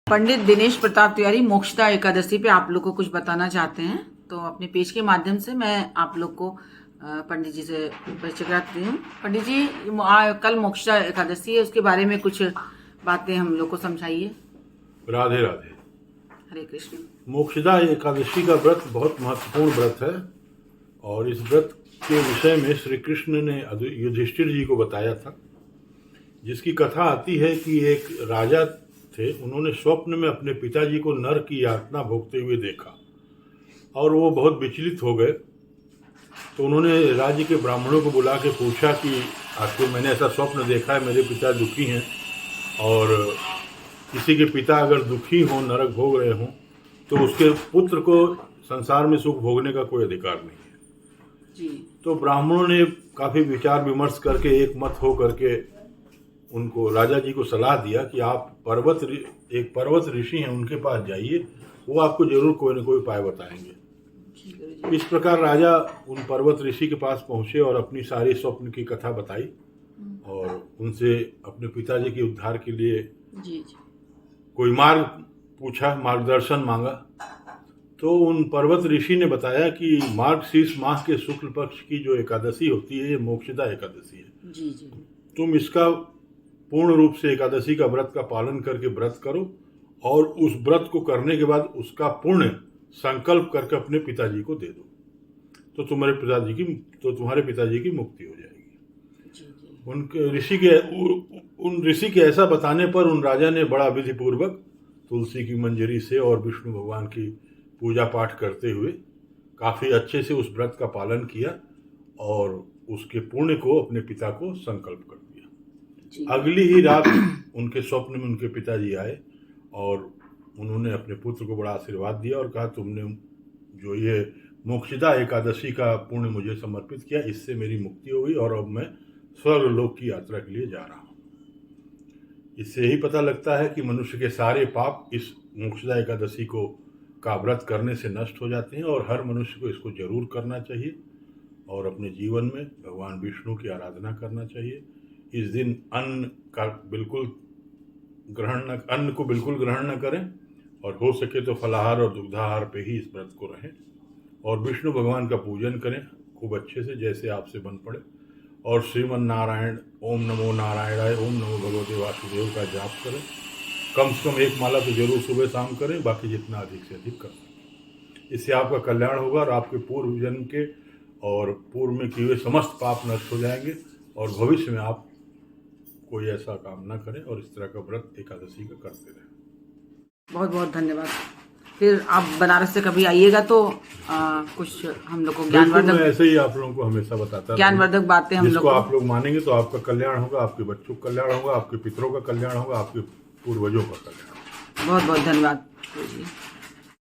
पंडित दिनेश प्रताप तिवारी मोक्षदा एकादशी पे आप लोग को कुछ बताना चाहते हैं, तो अपने पेज के माध्यम से मैं आप लोग को पंडित जी से परिचय कराती हूँ। पंडित जी, कल मोक्षदा एकादशी है, उसके बारे में कुछ बातें हम लोग को समझाइए। राधे राधे। हरे कृष्ण। मोक्षदा एकादशी का व्रत बहुत महत्वपूर्ण व्रत है और इस व्रत के विषय में श्री कृष्ण ने युधिष्ठिर जी को बताया था, जिसकी कथा आती है कि एक राजा थे। उन्होंने स्वप्न में अपने पिताजी को नर की यातना भोगते हुए देखा और वो बहुत विचलित हो गए। तो उन्होंने राज्य के ब्राह्मणों को बुला के पूछा कि आपको मैंने ऐसा स्वप्न देखा है, मेरे पिता दुखी हैं और किसी के पिता अगर दुखी हों, नरक भोग रहे हों, तो उसके पुत्र को संसार में सुख भोगने का कोई अधिकार नहीं है जी। तो ब्राह्मणों ने काफ़ी विचार विमर्श करके एक मत हो करके उनको राजा जी को सलाह दिया कि आप एक पर्वत ऋषि हैं, उनके पास जाइए, वो आपको जरूर कोई न कोई उपाय बताएंगे। इस प्रकार राजा उन पर्वत ऋषि के पास पहुंचे और अपनी सारी स्वप्न की कथा बताई और उनसे अपने पिताजी के उद्धार के लिए कोई मार्ग पूछा, मार्गदर्शन मांगा। तो उन पर्वत ऋषि ने बताया कि मार्गशीर्ष माह के शुक्ल पक्ष की जो एकादशी होती है, ये मोक्षदा एकादशी है। जी जी। तुम इसका पूर्ण रूप से एकादशी का व्रत का पालन करके व्रत करो और उस व्रत को करने के बाद उसका पुण्य संकल्प करके अपने पिताजी को दे दो, तो तुम्हारे पिताजी की मुक्ति हो जाएगी। उन ऋषि के ऐसा बताने पर उन राजा ने बड़ा विधि पूर्वक तुलसी की मंजरी से और विष्णु भगवान की पूजा पाठ करते हुए काफी अच्छे से उस व्रत का पालन किया और उसके पुण्य को अपने पिता को संकल्प कर दिया। अगली ही रात उनके स्वप्न में उनके पिताजी आए और उन्होंने अपने पुत्र को बड़ा आशीर्वाद दिया और कहा, तुमने जो ये मोक्षदा एकादशी का पुण्य मुझे समर्पित किया, इससे मेरी मुक्ति हो गई और अब मैं स्वर्ग लोक की यात्रा के लिए जा रहा हूँ। इससे यही पता लगता है कि मनुष्य के सारे पाप इस मोक्षदा एकादशी का व्रत करने से नष्ट हो जाते हैं और हर मनुष्य को इसको जरूर करना चाहिए और अपने जीवन में भगवान विष्णु की आराधना करना चाहिए। इस दिन अन्न को बिल्कुल ग्रहण न करें और हो सके तो फलाहार और दुग्धाहार पे ही इस व्रत को रहें और विष्णु भगवान का पूजन करें खूब अच्छे से, जैसे आपसे बन पड़े, और श्रीमन नारायण, ओम नमो नारायणाय, ओम नमो भगवते वासुदेव का जाप करें। कम से कम एक माला तो जरूर सुबह शाम करें, बाकी जितना अधिक से अधिक कर सकें। इससे आपका कल्याण होगा और आपके पूर्व जन्म के और पूर्व में किए हुए समस्त पाप नष्ट हो जाएंगे और भविष्य में आप कोई ऐसा काम ना करें और इस तरह का व्रत एकादशी का करते रहें। बहुत बहुत धन्यवाद। फिर आप बनारस से कभी आइएगा तो कुछ हम लोग को ज्ञानवर्धक, ऐसे ही आप लोगों को हमेशा बताता ज्ञानवर्धक बातें हम लोग को, आप लोग मानेंगे तो आपका कल्याण होगा, आपके बच्चों का कल्याण होगा, आपके पितरों का कल्याण होगा, आपके पूर्वजों का कल्याण होगा। बहुत बहुत धन्यवाद।